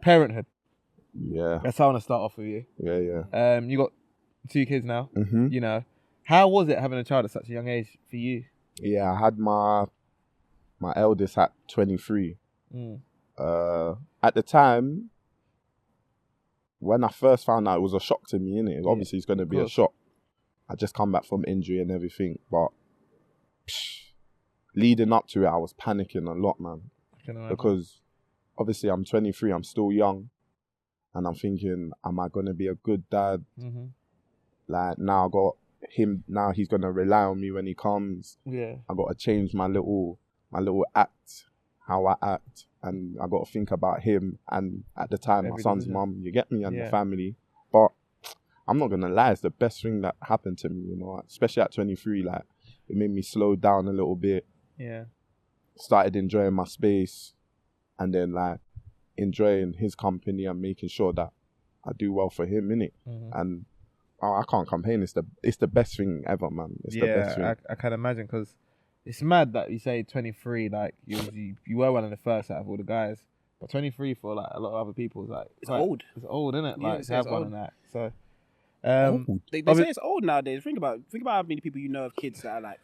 Parenthood. Yeah. That's how I want to start off with you. Yeah. You got 2 kids now. Mm-hmm. You know, how was it having a child at such a young age for you? Yeah, I had my eldest at 23. At the time, when I first found out, it was a shock to me, innit? Obviously, it's going to be a shock. I just come back from injury and everything, but leading up to it, I was panicking a lot, man. Because obviously I'm 23, I'm still young, and I'm thinking, am I going to be a good dad? Mm-hmm. Like, now I got him, now he's going to rely on me when he comes. Yeah. I got to change my little act, how I act, and I got to think about him and at the time my son's mum, you get me, and the family. But I'm not gonna lie, it's the best thing that happened to me, you know, especially at 23. Like, it made me slow down a little bit. Yeah. Started enjoying my space, and then like enjoying his company and making sure that I do well for him, innit? Mm-hmm. And I can't complain. It's the best thing ever, man. It's the best thing. I can imagine, because it's mad that you say 23, like you were one of the first out of all the guys, but 23 for like a lot of other people is like it's old. It's old, isn't it? Yeah, like to have one and that. So they say it's old nowadays. Think about how many people you know of kids that are like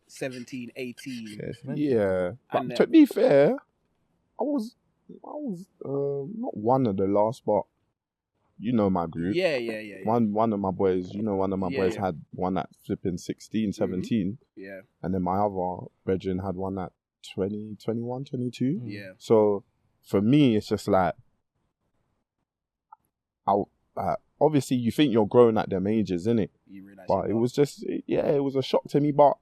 17, 18. Yeah, but to be fair, I was not one of the last, but you know my group. Yeah. One of my boys, boys had one at flipping 16, 17. Mm-hmm. Yeah. And then my other brethren had one at 20, 21, 22. Yeah. So for me, it's just like, obviously you think you're growing at them ages, innit? But it was just, it was a shock to me, but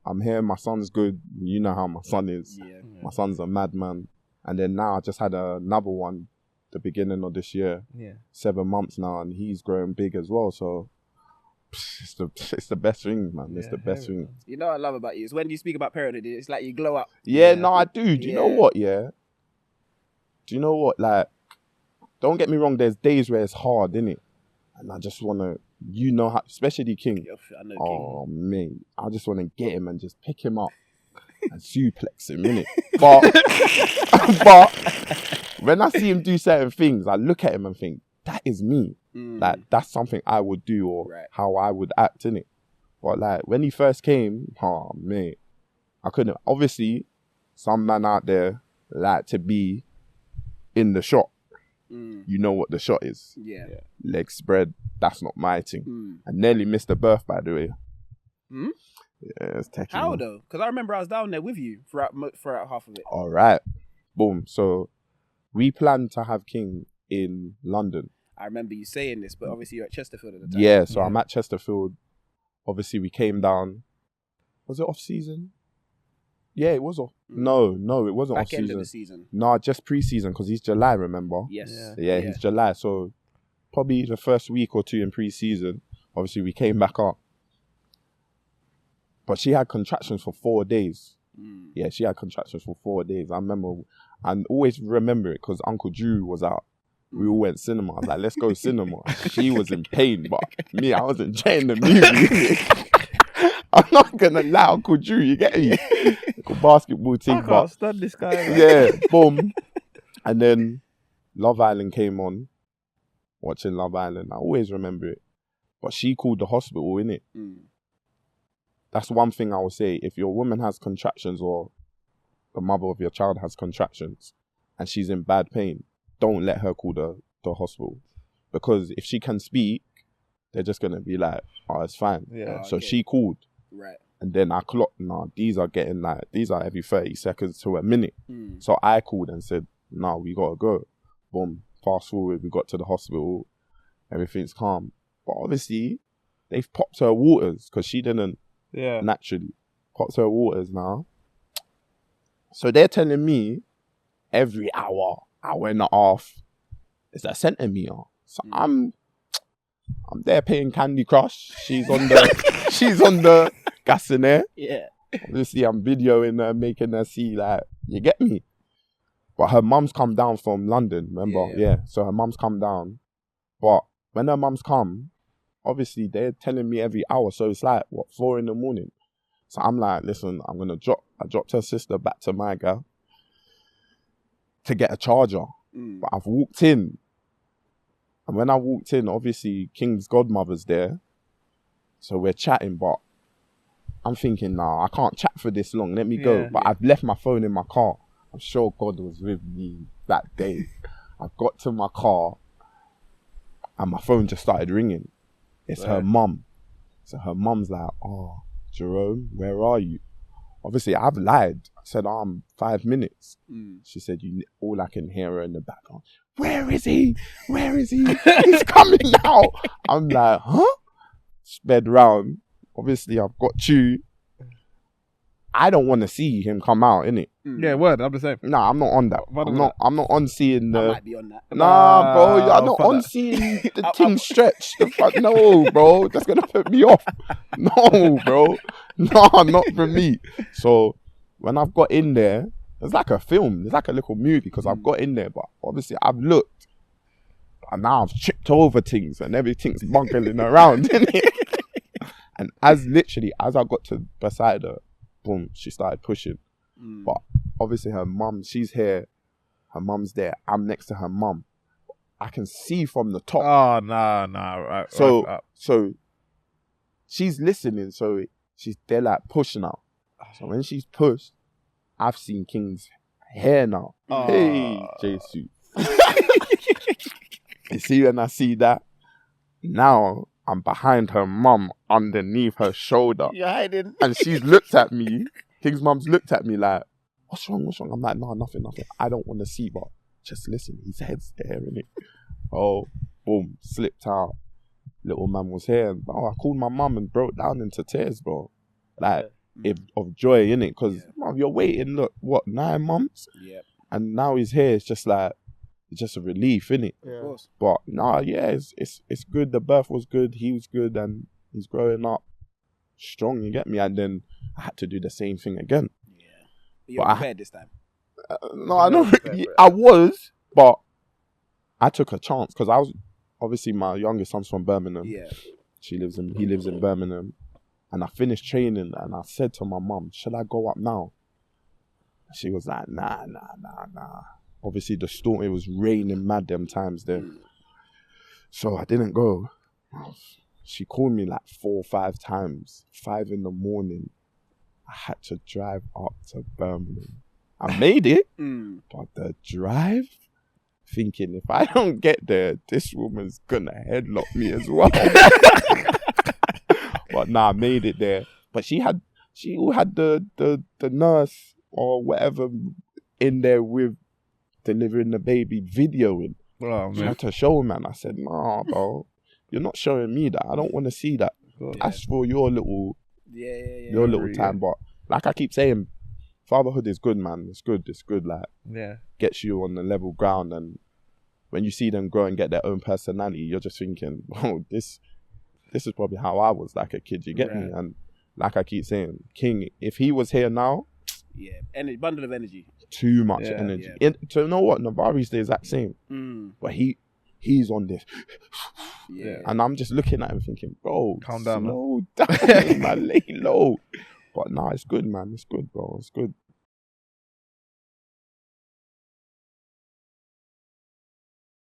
I'm here, my son's good. You know how my son is. Yeah. My son's a madman. And then now I just had another one the beginning of this year. Yeah. 7 months now, and he's growing big as well. So it's the best thing, man. It's the best thing. You know what I love about you is when you speak about parenthood, it's like you glow up. Yeah, no, I do. Do you know what? Yeah. Do you know what? Like, don't get me wrong. There's days where it's hard, innit? And I just wanna, you know how, especially King. I know oh man, I just wanna get him and just pick him up and suplex him, innit? But when I see him do certain things, I look at him and think, that is me. Like, that's something I would do, or how I would act, innit? But like, when he first came, oh mate, I couldn't. Obviously, some man out there like to be in the shot. You know what the shot is. Yeah. Leg spread, that's not my thing. I nearly missed the birth, by the way. Yeah, it's techie. How though? Because I remember I was down there with you throughout half of it. All right. Boom. So we planned to have King in London. I remember you saying this, but obviously you're at Chesterfield at the time. Yeah, so I'm at Chesterfield. Obviously, we came down. Was it off season? Yeah, it was off. No, it wasn't off season. Back end of the season. No, just pre-season, because he's July, remember? Yes. Yeah, he's July. So probably the first week or two in pre-season, obviously we came back up. But she had contractions for 4 days. Yeah, she had contractions for 4 days. I remember, and always remember it because Uncle Drew was out. We all went cinema. I was like, let's go cinema. She was in pain, but me, I was enjoying the movie. I'm not gonna lie, Uncle Drew, you get me? Like basketball team. I can't stand this guy. Man. Yeah, boom. And then Love Island came on. Watching Love Island, I always remember it. But she called the hospital, innit? That's one thing I would say. If your woman has contractions, or the mother of your child has contractions, and she's in bad pain, don't let her call the hospital. Because if she can speak, they're just going to be like, oh, it's fine. Yeah. So she called. Right. And then I clocked, these are every 30 seconds to a minute. So I called and said, we got to go. Boom. Fast forward, we got to the hospital. Everything's calm. But obviously, they've popped her waters because she didn't naturally. Popped her waters now. So they're telling me every hour and a half is a centimeter. So I'm there playing Candy Crush. She's on the gas in there. Yeah. Obviously, I'm videoing her, making her see, like, you get me? But her mum's come down from London, remember? Yeah. So her mum's come down. But when her mum's come, obviously, they're telling me every hour. So it's like, 4 a.m? So I'm like, listen, I dropped her sister back to my girl to get a charger. But I've walked in. And when I walked in, obviously, King's godmother's there. So we're chatting, but I'm thinking, nah, I can't chat for this long. Let me go. But I've left my phone in my car. I'm sure God was with me that day. I got to my car and my phone just started ringing. It's her mum. So her mum's like, oh, Jerome, where are you? Obviously, I've lied. I said, I'm 5 minutes. She said, all I can hear her in the background, where is he? Where is he? He's coming now. I'm like, huh? Sped round. Obviously, I've got you. I don't want to see him come out, innit? Yeah, word. I'm the same. Nah, I'm not on that. I'm not on seeing the. I might be on that. Nah, bro, I'm not on seeing the thing stretch. No, bro, that's gonna put me off. No, bro, no, not for me. So when I've got in there, it's like a film. It's like a little movie because I've got in there, but obviously I've looked, and now I've tripped over things and everything's bunkling around, innit? And as I got to beside her, boom, she started pushing. But obviously her mum, she's here. Her mum's there. I'm next to her mum. I can see from the top. Oh, nah. Right, so she's listening. So they're like push now. So when she's pushed, I've seen King's hair now. Oh. Hey, Jesus. You see when I see that? Now I'm behind her mum, underneath her shoulder. You're hiding. And she's looked at me. King's mum's looked at me like, what's wrong? I'm like, no, nothing. I don't want to see, but just listen. His head's there, innit? Oh, boom, slipped out. Little man was here. And, I called my mum and broke down into tears, bro. Like, of joy, innit? Because, mum, you're waiting, look, 9 months? Yeah. And now he's here. It's just like, it's just a relief, innit? Yeah. Of course. But, nah, yeah, it's good. The birth was good. He was good. And he's growing up strong, you get me? And then I had to do the same thing again. Yeah. But you're prepared this time? No, I don't. I was, but I took a chance because I was obviously my youngest son's from Birmingham. Yeah. He lives in Birmingham, and I finished training, and I said to my mum, "Should I go up now?" She was like, "Nah." Obviously, the storm, it was raining mad them times there, so I didn't go. She called me like 4 or 5 times. 5 in the morning. I had to drive up to Birmingham. I made it, but the drive, thinking if I don't get there, this woman's gonna headlock me as well. But nah, I made it there. But she had the nurse or whatever in there with delivering the baby videoing. Oh, she had to show him, and I said, nah, bro. You're not showing me that. I don't want to see that. That's for your little, your little time. But like I keep saying, fatherhood is good, man. It's good. Like, gets you on the level ground. And when you see them grow and get their own personality, you're just thinking, oh, this is probably how I was like a kid. You get me? And like I keep saying, King, if he was here now, energy, bundle of energy. Too much energy. So you know what? Navari's the exact same, but he's on this. And I'm just looking at him thinking, bro, calm down, slow down, man, lay low. But nah, it's good, man. It's good, bro. It's good.